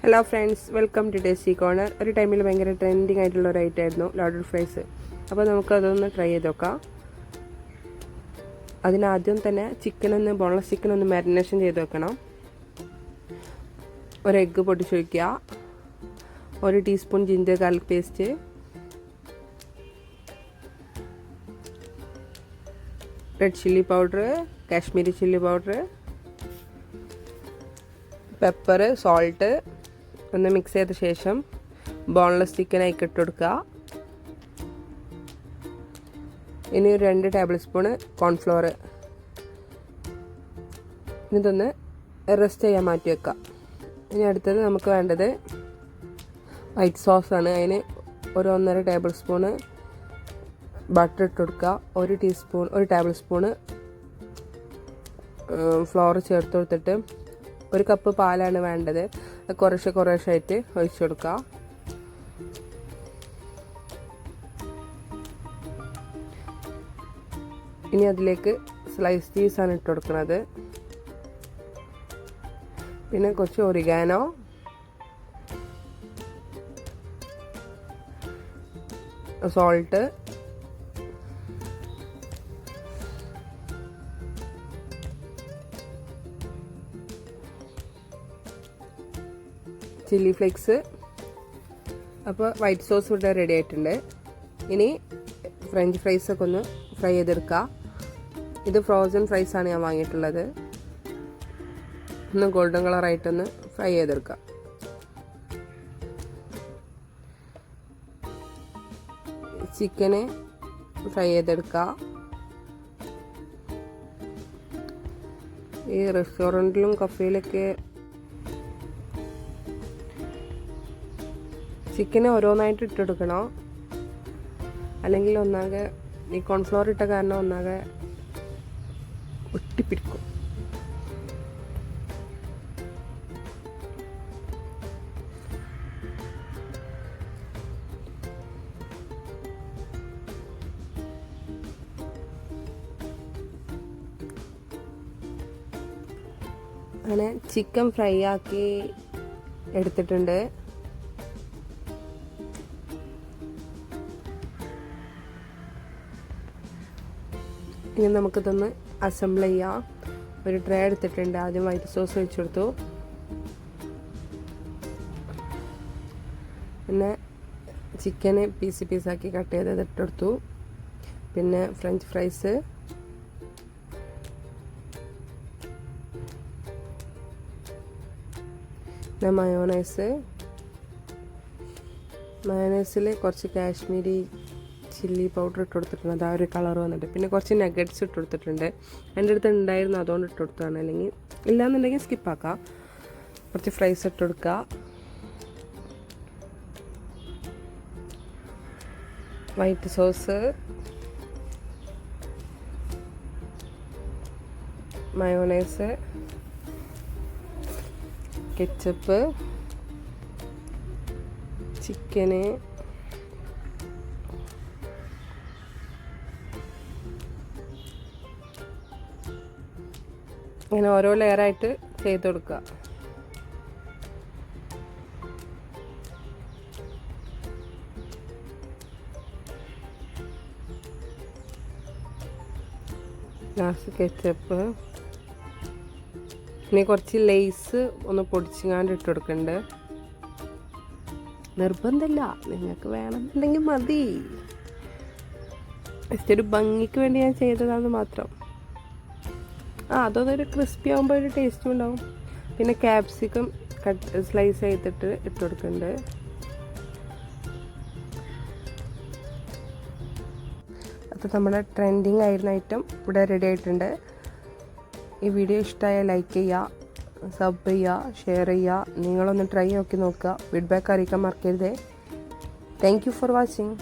Hello friends, welcome to tasty corner. ഒരു ടൈമിൽ ഭയങ്കര ട്രെൻഡിങ് ആയിട്ടുള്ള ഒരു ഐറ്റം ആയിരുന്നു ലോഡഡ് ഫ്രൈസ്. അപ്പോൾ നമുക്കതൊന്ന് ട്രൈ ചെയ്ത് നോക്കാം. അതിനാദ്യം തന്നെ ബോൺലെസ് ചിക്കൻ ഒന്ന് മാരിനേഷൻ ചെയ്ത് വെക്കണം. ഒരു എഗ്ഗ് പൊട്ടിച്ച് വയ്ക്കുക, 1 teaspoon ginger garlic paste, red chilli powder, Kashmiri chilli powder, pepper, salt ഒന്ന് മിക്സ് ചെയ്ത ശേഷം ബോൺലെസ് ചിക്കനായി ഇട്ട് കൊടുക്കുക. ഇനി 2 ടേബിൾ സ്പൂണ് കോൺഫ്ലോർ. ഇതൊന്ന് റെസ്റ്റ് ചെയ്യാൻ മാറ്റി വെക്കാം. ഇനി അടുത്തത് നമുക്ക് വേണ്ടത് വൈറ്റ് സോസാണ്. അതിന് 1 ടേബിൾ സ്പൂണ് ബട്ടർ ഇട്ട് കൊടുക്കുക. 1 ടേബിൾ സ്പൂണ് ഫ്ലോർ ചേർത്ത് കൊടുത്തിട്ട് 1 കപ്പ് പാലാണ് വേണ്ടത്. കുറേശ്ശായിട്ട് ഒഴിച്ചു കൊടുക്കുക. ഇനി അതിലേക്ക് സ്ലൈസ് ചീസാണ് ഇട്ട് കൊടുക്കുന്നത്. പിന്നെ കുറച്ച് ഒറിഗാനോ, സോൾട്ട്, ചില്ലി ഫ്ലേക്സ്. അപ്പോൾ വൈറ്റ് സോസ് ഇവിടെ റെഡി ആയിട്ടുണ്ട്. ഇനി ഫ്രഞ്ച് ഫ്രൈസൊക്കെ ഒന്ന് ഫ്രൈ ചെയ്തെടുക്കുക. ഇത് ഫ്രോസൺ ഫ്രൈസാണ് ഞാൻ വാങ്ങിയിട്ടുള്ളത്. ഒന്ന് ഗോൾഡൻ കളറായിട്ടൊന്ന് ഫ്രൈ ചെയ്തെടുക്കുക. ചിക്കന് ഫ്രൈ ചെയ്തെടുക്കുക. ഈ റെസ്റ്റോറൻറ്റിലും കഫേയിലൊക്കെ ചിക്കന് ഓരോന്നായിട്ട് ഇട്ടെടുക്കണം, അല്ലെങ്കിൽ ഒന്നാകെ ഈ കോൺഫ്ലോർ ഇട്ട കാരണം ഒന്നാകെ ഒട്ടിപ്പിടിക്കും. അങ്ങനെ ചിക്കൻ ഫ്രൈ ആക്കി എടുത്തിട്ടുണ്ട്. ഇനി നമുക്കിതൊന്ന് അസംബിൾ ചെയ്യാം. ഒരു ട്രേ എടുത്തിട്ടുണ്ട്. ആദ്യം വൈറ്റ് സോസ് ഒഴിച്ചു കൊടുത്തു. പിന്നെ ചിക്കന് പീസാക്കി കട്ട് ചെയ്ത് ഇട്ടെടുത്തു. പിന്നെ ഫ്രഞ്ച് ഫ്രൈസ്, പിന്നെ മയോണൈസിൽ കുറച്ച് കാശ്മീരി ചില്ലി പൗഡർ ഇട്ട് കൊടുത്തിട്ടുണ്ട്. ആ ഒരു കളർ വന്നിട്ട്. പിന്നെ കുറച്ച് നഗറ്റ്സ് ഇട്ട് കൊടുത്തിട്ടുണ്ട്. എൻ്റെ അടുത്ത് ഉണ്ടായിരുന്നു, അതുകൊണ്ട് ഇട്ട് കൊടുത്തതാണ്. അല്ലെങ്കിൽ ഇല്ലാന്നുണ്ടെങ്കിൽ സ്കിപ്പാക്കാം. കുറച്ച് ഫ്രൈസ് ഇട്ട് കൊടുക്കുക. വൈറ്റ് സോസ്, മയോണൈസ്, കെച്ചപ്പ്, ചിക്കന്, ഇങ്ങനെ ഓരോ ലെയറായിട്ട് ചെയ്ത് കൊടുക്കുക. Last ketchup. ഇനി കുറച്ച് ലേസ് ഒന്ന് പൊടിച്ചിങ്ങാണ്ട് ഇട്ട് കൊടുക്കുന്നുണ്ട്. നിർബന്ധമില്ല, നിങ്ങൾക്ക് വേണമെന്നുണ്ടെങ്കിൽ മതി. ജസ്റ്റ് ഒരു ഭംഗിക്ക് വേണ്ടി ഞാൻ ചെയ്തതാണെന്ന് മാത്രം. അതൊന്നൊരു ക്രിസ്പി ആകുമ്പോൾ ഒരു ടേസ്റ്റും ഉണ്ടാവും. പിന്നെ ക്യാപ്സിക്കം സ്ലൈസ് ചെയ്തിട്ട് ഇട്ട് കൊടുക്കുന്നുണ്ട്. അപ്പോൾ നമ്മുടെ ട്രെൻഡിങ് ആയിരുന്ന ഐറ്റം ഇവിടെ റെഡി ആയിട്ടുണ്ട്. ഈ വീഡിയോ ഇഷ്ടമായ ലൈക്ക് ചെയ്യുക, സബ് ചെയ്യുക, ഷെയർ ചെയ്യുക. നിങ്ങളൊന്ന് ട്രൈ നോക്കി നോക്കുക. ഫീഡ്ബാക്ക് അറിയിക്കാൻ മറക്കരുതേ. Thank you for watching.